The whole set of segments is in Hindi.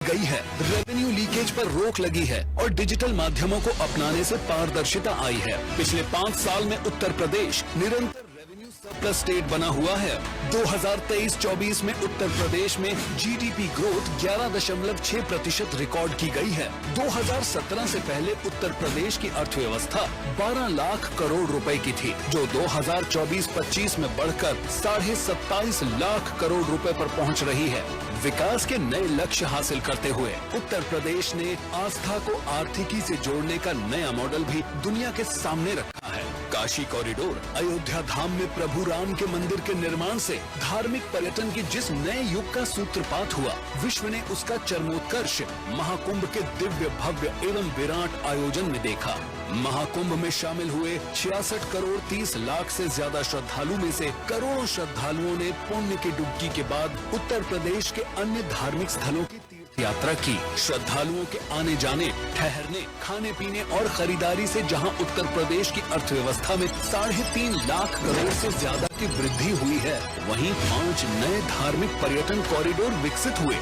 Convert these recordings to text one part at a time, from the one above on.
गई है, रेवेन्यू लीकेज पर रोक लगी है और डिजिटल माध्यमों को अपनाने से पारदर्शिता आई है। पिछले 5 साल में उत्तर प्रदेश निरंतर रेवेन्यू सरप्लस स्टेट बना हुआ है। 2023-24 में उत्तर प्रदेश में जीडीपी ग्रोथ 11.6% रिकॉर्ड की गई है। 2017 से पहले उत्तर प्रदेश की अर्थव्यवस्था 12 लाख करोड़ रुपए की थी, जो 2024-25 में बढ़कर 27.5 लाख करोड़ रुपए पर पहुंच रही है। विकास के नए लक्ष्य हासिल करते हुए उत्तर प्रदेश ने आस्था को आर्थिकी से जोड़ने का नया मॉडल भी दुनिया के सामने रखा है। काशी कॉरिडोर, अयोध्या धाम में प्रभु राम के मंदिर के निर्माण से धार्मिक पर्यटन के जिस नए युग का सूत्रपात हुआ, विश्व ने उसका चरमोत्कर्ष महाकुंभ के दिव्य भव्य एवं विराट आयोजन में देखा। महाकुंभ में शामिल हुए 66 करोड़ 30 लाख से ज्यादा श्रद्धालु में से करोड़ों श्रद्धालुओं ने पुण्य की डुबकी के बाद उत्तर प्रदेश के अन्य धार्मिक स्थलों की तीर्थ यात्रा की। श्रद्धालुओं के आने जाने, ठहरने, खाने पीने और खरीदारी से जहां उत्तर प्रदेश की अर्थव्यवस्था में 3.5 लाख करोड़ से ज्यादा की वृद्धि हुई है, वहीं 5 नए धार्मिक पर्यटन कॉरिडोर विकसित हुए।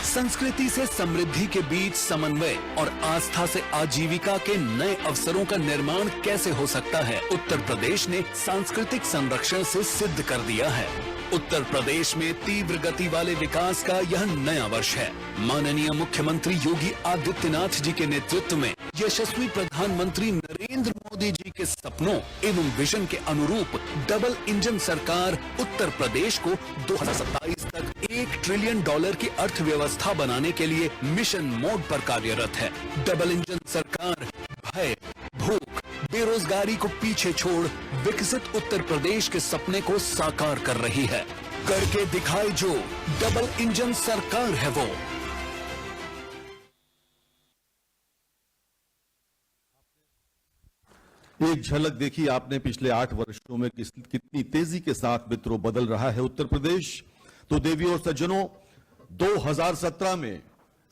संस्कृति से समृद्धि के बीच समन्वय और आस्था से आजीविका के नए अवसरों का निर्माण कैसे हो सकता है, उत्तर प्रदेश ने सांस्कृतिक संरक्षण से सिद्ध कर दिया है। उत्तर प्रदेश में तीव्र गति वाले विकास का यह नया वर्ष है। माननीय मुख्यमंत्री योगी आदित्यनाथ जी के नेतृत्व में यशस्वी प्रधानमंत्री नरेंद्र मोदी जी के सपनों एवं विजन के अनुरूप डबल इंजन सरकार उत्तर प्रदेश को 2027 तक $1 ट्रिलियन की अर्थव्यवस्था बनाने के लिए मिशन मोड पर कार्यरत है। डबल इंजन सरकार भय, भूख, बेरोजगारी को पीछे छोड़ विकसित उत्तर प्रदेश के सपने को साकार कर रही है। करके दिखाए जो, डबल इंजन सरकार है वो। एक झलक देखी आपने पिछले 8 वर्षों में कितनी तेजी के साथ मित्रों बदल रहा है उत्तर प्रदेश। तो देवियों और सज्जनों, 2017 में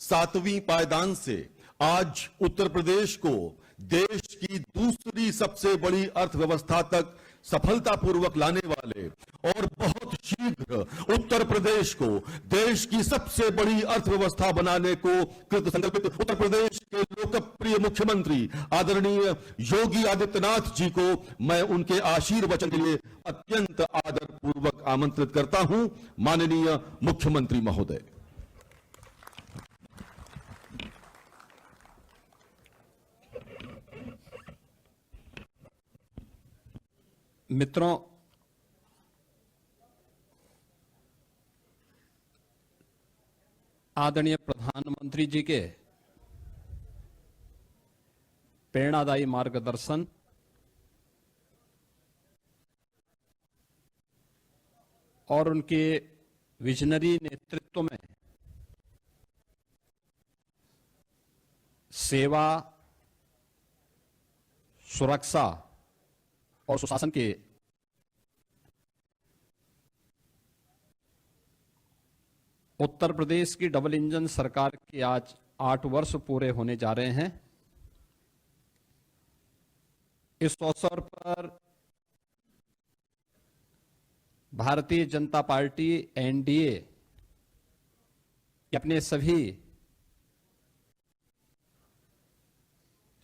7वीं पायदान से आज उत्तर प्रदेश को देश की दूसरी सबसे बड़ी अर्थव्यवस्था तक सफलतापूर्वक लाने वाले और बहुत शीघ्र उत्तर प्रदेश को देश की सबसे बड़ी अर्थव्यवस्था बनाने को कृत संकल्पित उत्तर प्रदेश के लोकप्रिय मुख्यमंत्री आदरणीय योगी आदित्यनाथ जी को मैं उनके आशीर्वचन के लिए अत्यंत आदरपूर्वक आमंत्रित करता हूं। माननीय मुख्यमंत्री महोदय। मित्रों, आदरणीय प्रधानमंत्री जी के प्रेरणादायी मार्गदर्शन और उनके विजनरी नेतृत्व में सेवा, सुरक्षा और सुशासन के उत्तर प्रदेश की डबल इंजन सरकार के आज 8 वर्ष पूरे होने जा रहे हैं। इस अवसर पर भारतीय जनता पार्टी एनडीए अपने सभी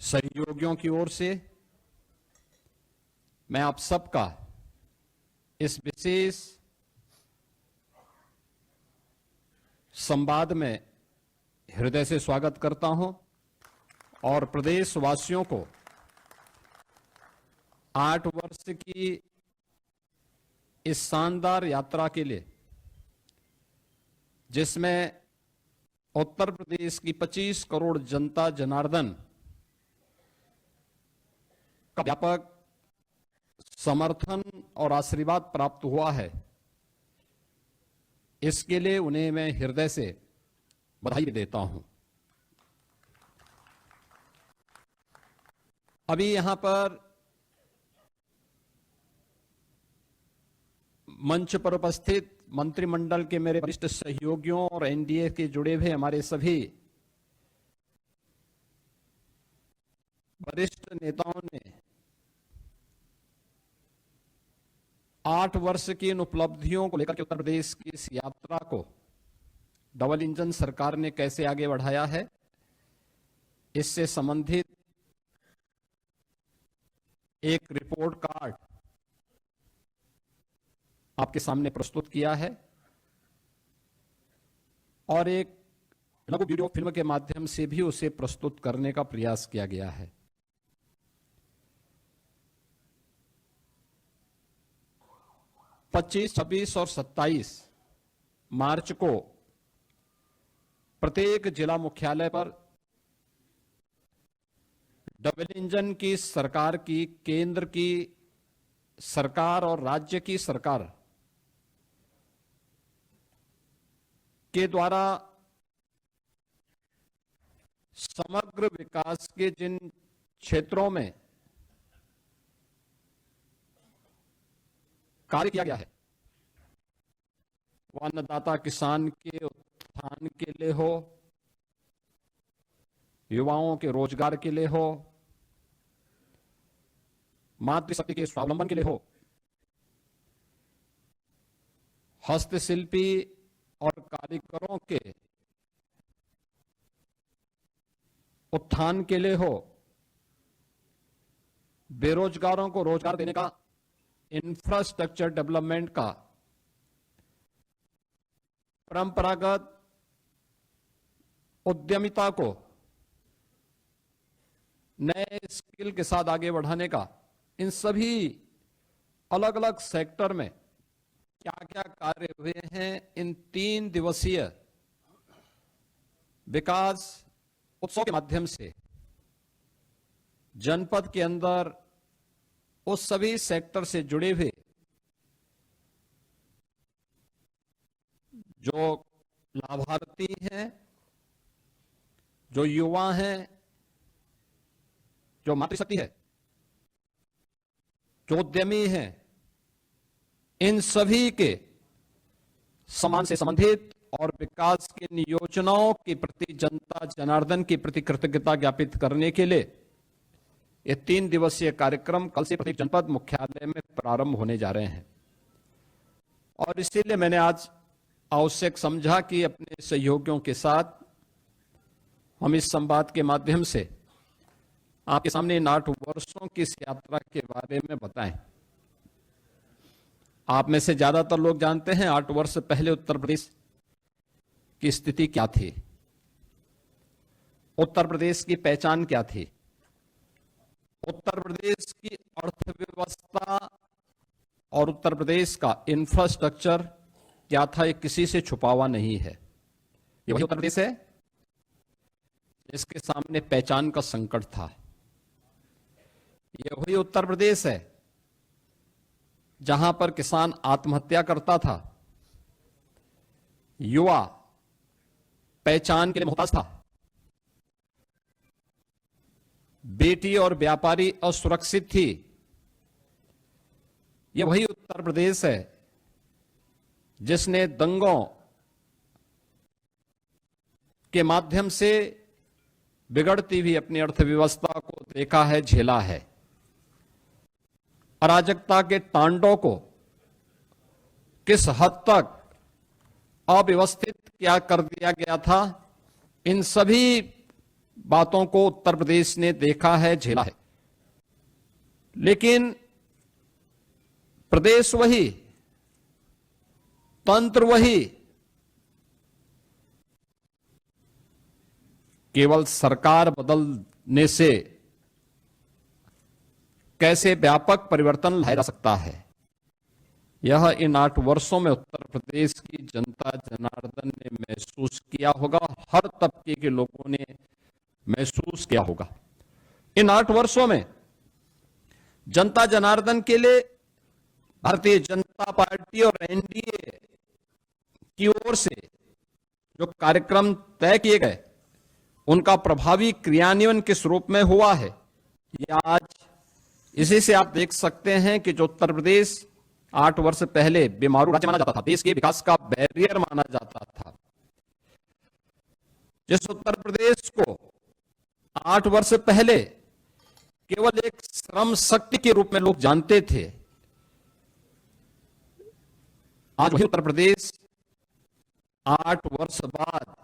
सहयोगियों की ओर से मैं आप सबका इस विशेष संवाद में हृदय से स्वागत करता हूं और प्रदेशवासियों को 8 वर्ष की इस शानदार यात्रा के लिए, जिसमें उत्तर प्रदेश की 25 करोड़ जनता जनार्दन का व्यापक समर्थन और आशीर्वाद प्राप्त हुआ है, इसके लिए उन्हें मैं हृदय से बधाई देता हूं। अभी यहां पर मंच पर उपस्थित मंत्रिमंडल के मेरे वरिष्ठ सहयोगियों और एनडीए के जुड़े हुए हमारे सभी वरिष्ठ नेताओं ने 8 वर्ष की इन उपलब्धियों को लेकर के उत्तर प्रदेश की इस यात्रा को डबल इंजन सरकार ने कैसे आगे बढ़ाया है, इससे संबंधित एक रिपोर्ट कार्ड आपके सामने प्रस्तुत किया है और एक लघु वीडियो फिल्म के माध्यम से भी उसे प्रस्तुत करने का प्रयास किया गया है। पच्चीस, 26 और 27 मार्च को प्रत्येक जिला मुख्यालय पर डबल इंजन की सरकार की, केंद्र की सरकार और राज्य की सरकार के द्वारा समग्र विकास के जिन क्षेत्रों में कार्य किया गया है, वो अन्नदाता किसान के उत्थान के लिए हो, युवाओं के रोजगार के लिए हो, मातृशक्ति के स्वावलंबन के लिए हो, हस्तशिल्पी और कारीगरों के उत्थान के लिए हो, बेरोजगारों को रोजगार देने का, इंफ्रास्ट्रक्चर डेवलपमेंट का, परंपरागत उद्यमिता को नए स्किल के साथ आगे बढ़ाने का, इन सभी अलग अलग सेक्टर में क्या क्या कार्य हुए हैं, इन 3 दिवसीय विकास उत्सव के माध्यम से जनपद के अंदर उस सभी सेक्टर से जुड़े हुए जो लाभार्थी हैं, जो युवा हैं, जो मातृशक्ति है, जो उद्यमी हैं, इन सभी के सम्मान से संबंधित और विकास की इन योजनाओं के प्रति जनता जनार्दन की प्रति कृतज्ञता ज्ञापित करने के लिए ये 3 दिवसीय कार्यक्रम कल से प्रत्येक जनपद मुख्यालय में प्रारंभ होने जा रहे हैं। और इसीलिए मैंने आज आवश्यक समझा कि अपने सहयोगियों के साथ हम इस संवाद के माध्यम से आपके सामने इन 8 वर्षों की इस यात्रा के बारे में बताएं। आप में से ज्यादातर लोग जानते हैं 8 वर्ष पहले उत्तर प्रदेश की स्थिति क्या थी, उत्तर प्रदेश की पहचान क्या थी, उत्तर प्रदेश की अर्थव्यवस्था और उत्तर प्रदेश का इंफ्रास्ट्रक्चर क्या था, ये किसी से छुपा हुआ नहीं है। ये वही उत्तर प्रदेश है जिसके सामने पहचान का संकट था। ये वही उत्तर प्रदेश है जहां पर किसान आत्महत्या करता था, युवा पहचान के लिए मोहताज था, बेटी और व्यापारी असुरक्षित थी। यह वही उत्तर प्रदेश है जिसने दंगों के माध्यम से बिगड़ती हुई अपनी अर्थव्यवस्था को देखा है, झेला है। अराजकता के तांडव को किस हद तक अव्यवस्थित क्या कर दिया गया था, इन सभी बातों को उत्तर प्रदेश ने देखा है, झेला है। लेकिन प्रदेश वही, तंत्र वही, केवल सरकार बदलने से कैसे व्यापक परिवर्तन लाया जा सकता है, यह इन 8 वर्षों में उत्तर प्रदेश की जनता जनार्दन ने महसूस किया होगा, हर तबके के लोगों ने महसूस किया होगा। इन 8 वर्षों में जनता जनार्दन के लिए भारतीय जनता पार्टी और एनडीए की ओर से जो कार्यक्रम तय किए गए, उनका प्रभावी क्रियान्वयन किस रूप में हुआ है, ये आज इसी से आप देख सकते हैं कि जो उत्तर प्रदेश 8 वर्ष पहले बेमारू राज्य माना जाता था, देश के विकास का बैरियर माना जाता था, जिस उत्तर प्रदेश को 8 वर्ष पहले केवल एक श्रम शक्ति के रूप में लोग जानते थे, आज वही उत्तर प्रदेश 8 वर्ष बाद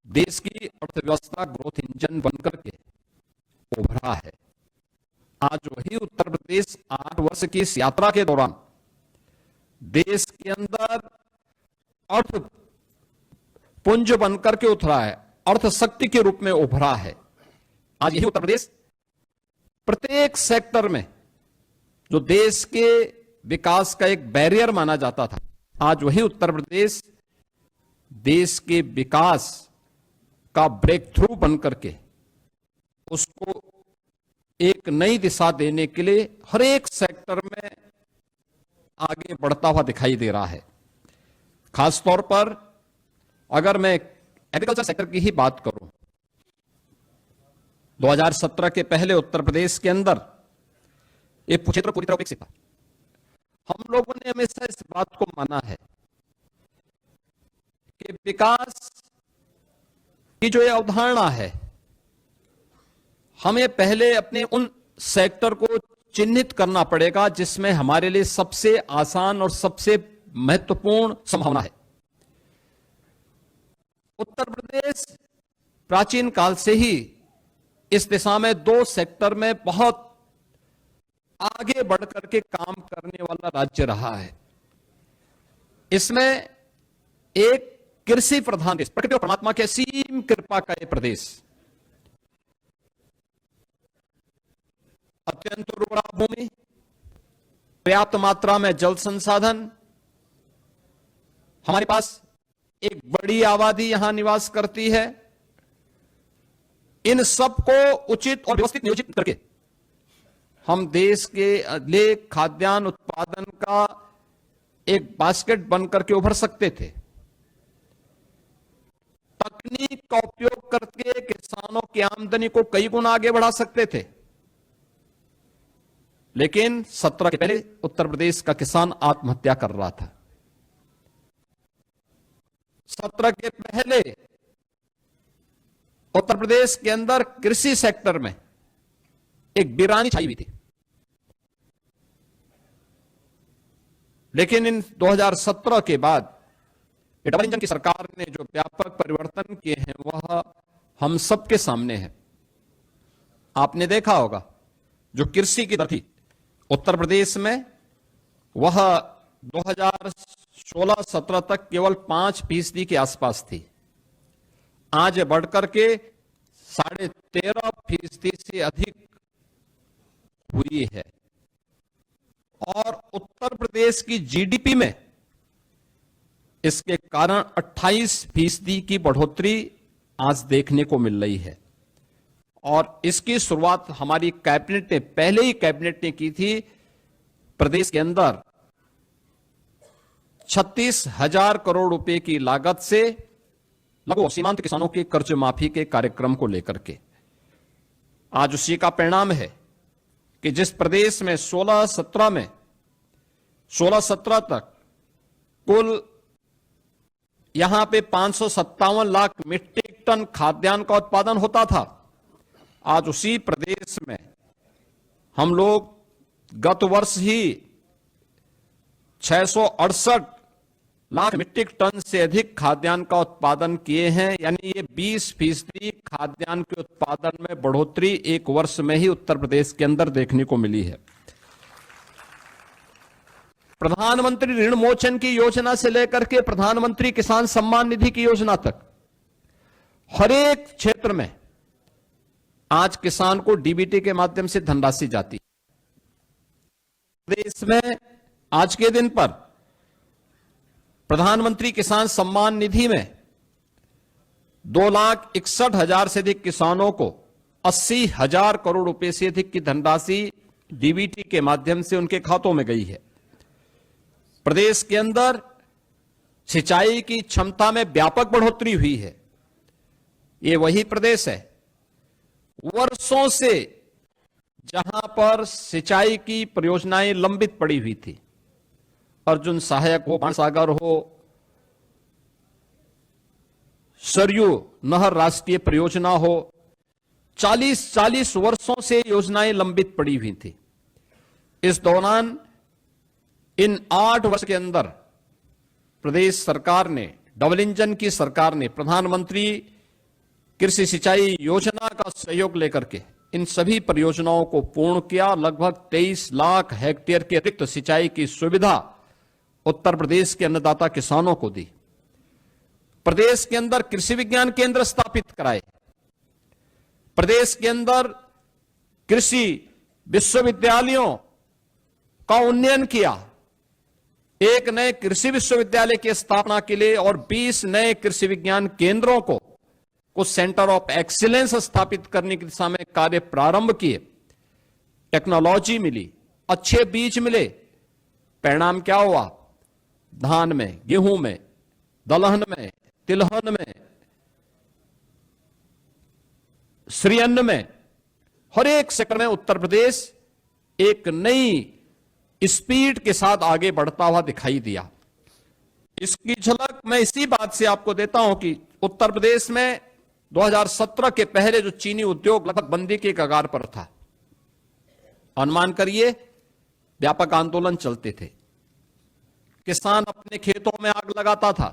देश की अर्थव्यवस्था ग्रोथ इंजन बनकर के उभरा है। आज वही उत्तर प्रदेश 8 वर्ष की इस यात्रा के दौरान देश के अंदर अर्थ पुंज बनकर के उतरा है, अर्थ शक्ति के रूप में उभरा है। आज यही उत्तर प्रदेश प्रत्येक सेक्टर में जो देश के विकास का एक बैरियर माना जाता था, आज वही उत्तर प्रदेश देश के विकास का ब्रेक थ्रू बनकर के उसको एक नई दिशा देने के लिए हर एक सेक्टर में आगे बढ़ता हुआ दिखाई दे रहा है। खासतौर पर अगर मैं एग्रीकल्चर सेक्टर की ही बात करूं, 2017 के पहले उत्तर प्रदेश के अंदर ये क्षेत्र पूरी तरह विकसित था। हम लोगों ने हमेशा इस बात को माना है कि विकास की जो ये अवधारणा है, हमें पहले अपने उन सेक्टर को चिन्हित करना पड़ेगा जिसमें हमारे लिए सबसे आसान और सबसे महत्वपूर्ण संभावना है। उत्तर प्रदेश प्राचीन काल से ही इस दिशा में 2 सेक्टर में बहुत आगे बढ़कर के काम करने वाला राज्य रहा है। इसमें एक कृषि प्रधान देश, प्रकृति और परमात्मा के असीम कृपा का यह प्रदेश, अत्यंत उर्वरा भूमि, पर्याप्त मात्रा में जल संसाधन, हमारे पास एक बड़ी आबादी यहां निवास करती है। इन सबको उचित और व्यवस्थित नियोजित करके हम देश के लिए खाद्यान्न उत्पादन का एक बास्केट बनकर के उभर सकते थे। तकनीक का उपयोग करके किसानों की आमदनी को कई गुना आगे बढ़ा सकते थे। लेकिन 17 के पहले उत्तर प्रदेश का किसान आत्महत्या कर रहा था। 17 के पहले उत्तर प्रदेश के अंदर कृषि सेक्टर में एक वीरानी छाई हुई थी। लेकिन इन 2017 के बाद डबल इंजन की सरकार ने जो व्यापक परिवर्तन किए हैं वह हम सबके सामने है। आपने देखा होगा जो कृषि की दर थी उत्तर प्रदेश में, वह 2016-17 तक केवल 5% के आसपास थी। आज बढ़कर के 13.5% से अधिक हुई है। और उत्तर प्रदेश की जीडीपी में इसके कारण 28% की बढ़ोतरी आज देखने को मिल रही है। और इसकी शुरुआत हमारी कैबिनेट ने, पहले ही कैबिनेट ने की थी। प्रदेश के अंदर 36,000 करोड़ रुपए की लागत से लघु और सीमांत किसानों के कर्ज माफी के कार्यक्रम को लेकर के आज उसी का परिणाम है कि जिस प्रदेश में 16-17 तक कुल यहां पे 557 लाख मीट्रिक टन खाद्यान्न का उत्पादन होता था, आज उसी प्रदेश में हम लोग गत वर्ष ही 668 लाख मीट्रिक टन से अधिक खाद्यान्न का उत्पादन किए हैं। यानी ये 20% खाद्यान्न के उत्पादन में बढ़ोतरी एक वर्ष में ही उत्तर प्रदेश के अंदर देखने को मिली है। प्रधानमंत्री ऋण मोचन की योजना से लेकर के प्रधानमंत्री किसान सम्मान निधि की योजना तक हर एक क्षेत्र में आज किसान को डीबीटी के माध्यम से धनराशि जाती है। देश में आज के दिन पर प्रधानमंत्री किसान सम्मान निधि में 2,61,000 से अधिक किसानों को 80,000 करोड़ रुपए से अधिक की धनराशि डीबीटी के माध्यम से उनके खातों में गई है। प्रदेश के अंदर सिंचाई की क्षमता में व्यापक बढ़ोतरी हुई है। ये वही प्रदेश है वर्षों से जहां पर सिंचाई की परियोजनाएं लंबित पड़ी हुई थी। अर्जुन सहायक हो, बाणसागर हो, सरयू नहर राष्ट्रीय परियोजना हो, 40 वर्षों से योजनाएं लंबित पड़ी हुई थी। इस दौरान इन 8 वर्ष के अंदर प्रदेश सरकार ने, डबल इंजन की सरकार ने प्रधानमंत्री कृषि सिंचाई योजना का सहयोग लेकर के इन सभी परियोजनाओं को पूर्ण किया। लगभग 23 लाख हेक्टेयर के अतिरिक्त सिंचाई की सुविधा उत्तर प्रदेश के अन्नदाता किसानों को दी। प्रदेश के अंदर कृषि विज्ञान केंद्र स्थापित कराए। प्रदेश के अंदर कृषि विश्वविद्यालयों का उन्नयन किया। एक नए कृषि विश्वविद्यालय की स्थापना के लिए और 20 नए कृषि विज्ञान केंद्रों को कुछ सेंटर ऑफ एक्सीलेंस स्थापित करने की दिशा में कार्य प्रारंभ किए। टेक्नोलॉजी मिली, अच्छे बीज मिले। परिणाम क्या हुआ? धान में, गेहूं में, दलहन में, तिलहन में, श्रीअन्न में, हर एक सेक्टर में उत्तर प्रदेश एक नई स्पीड के साथ आगे बढ़ता हुआ दिखाई दिया। इसकी झलक मैं इसी बात से आपको देता हूं कि उत्तर प्रदेश में 2017 के पहले जो चीनी उद्योग लगभग बंदी के कगार पर था, अनुमान करिए व्यापक आंदोलन चलते थे, किसान अपने खेतों में आग लगाता था।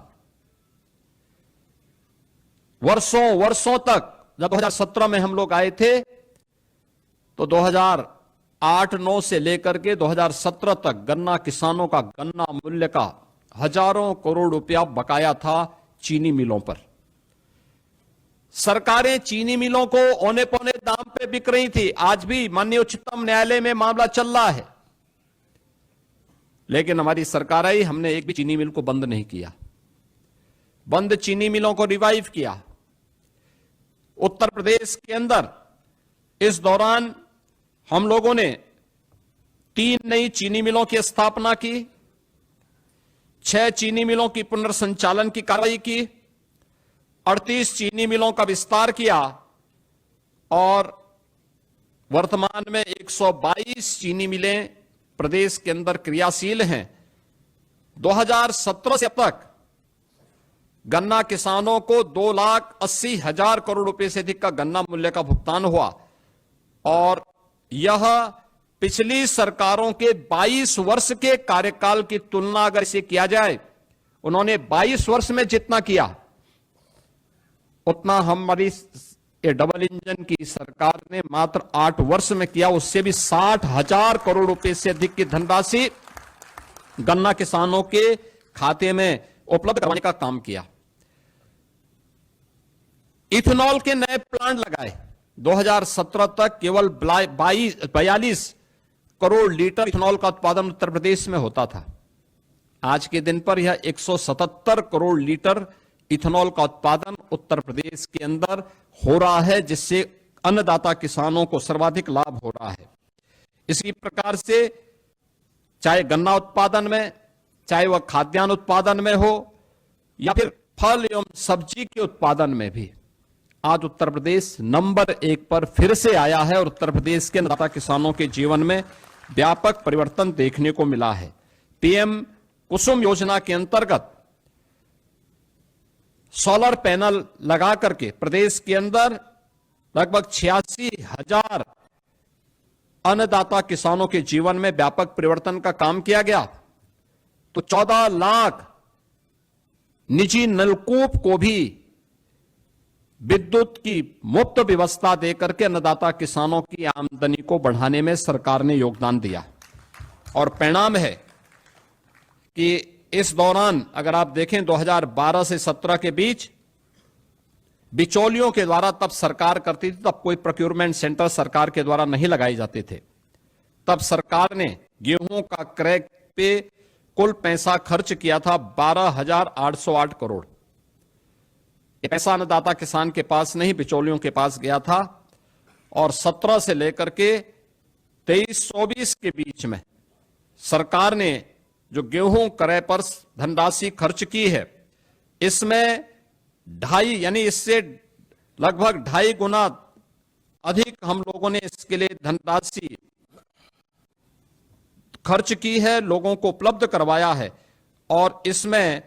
वर्षों तक, जब 2017 में हम लोग आए थे तो 2008-9 से लेकर के 2017 तक गन्ना किसानों का गन्ना मूल्य का हजारों करोड़ रुपया बकाया था चीनी मिलों पर। सरकारें चीनी मिलों को औने पौने दाम पे बिक रही थी। आज भी माननीय उच्चतम न्यायालय में मामला चल रहा है, लेकिन हमारी सरकार आई, हमने एक भी चीनी मिल को बंद नहीं किया। बंद चीनी मिलों को रिवाइव किया। उत्तर प्रदेश के अंदर इस दौरान हम लोगों ने 3 नई चीनी मिलों की स्थापना की, 6 चीनी मिलों की पुनर्संचालन की कार्रवाई की, 38 चीनी मिलों का विस्तार किया और वर्तमान में 122 चीनी मिलें प्रदेश के अंदर क्रियाशील हैं। 2017 से अब तक गन्ना किसानों को 2,80,000 करोड़ रुपए से अधिक का गन्ना मूल्य का भुगतान हुआ और यह पिछली सरकारों के 22 वर्ष के कार्यकाल की तुलना अगर इसे किया जाए, उन्होंने 22 वर्ष में जितना किया उतना हमारी डबल इंजन की सरकार ने मात्र 8 वर्ष में किया। उससे भी 60,000 करोड़ रुपए से अधिक की धनराशि गन्ना किसानों के खाते में उपलब्ध करवाने का काम किया। इथेनॉल के नए प्लांट लगाए। 2017 तक केवल 42 करोड़ लीटर इथेनॉल का उत्पादन उत्तर प्रदेश में होता था। आज के दिन पर यह 177 करोड़ लीटर इथेनॉल का उत्पादन उत्तर प्रदेश के अंदर हो रहा है, जिससे अन्नदाता किसानों को सर्वाधिक लाभ हो रहा है। इसी प्रकार से चाहे गन्ना उत्पादन में, चाहे वह खाद्यान्न उत्पादन में हो या फिर फल एवं सब्जी के उत्पादन में भी आज उत्तर प्रदेश नंबर 1 पर फिर से आया है और उत्तर प्रदेश के अन्नदाता किसानों के जीवन में व्यापक परिवर्तन देखने को मिला है। पीएम कुसुम योजना के अंतर्गत सोलर पैनल लगा करके प्रदेश के अंदर लगभग 86,000 अन्नदाता किसानों के जीवन में व्यापक परिवर्तन का काम किया गया। तो 14 लाख निजी नलकूप को भी विद्युत की मुफ्त व्यवस्था देकर के अन्नदाता किसानों की आमदनी को बढ़ाने में सरकार ने योगदान दिया और परिणाम है कि इस दौरान अगर आप देखें 2012 से 17 के बीच बिचौलियों के द्वारा तब सरकार करती थी, तब कोई प्रोक्योरमेंट सेंटर सरकार के द्वारा नहीं लगाए जाते थे। तब सरकार ने गेहूं का क्रय पे कुल पैसा खर्च किया था 12,808 करोड़। ये पैसा अन्नदाता किसान के पास नहीं, बिचौलियों के पास गया था और 17 से लेकर के 23-24 के बीच में सरकार ने जो गेहूं क्रय पर धनराशि खर्च की है, इसमें 2.5 यानी इससे लगभग 2.5 गुना अधिक हम लोगों ने इसके लिए धनराशि खर्च की है, लोगों को उपलब्ध करवाया है और इसमें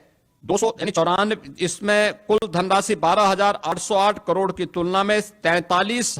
294 इसमें कुल धनराशि 12,808 करोड़ की तुलना में 43,000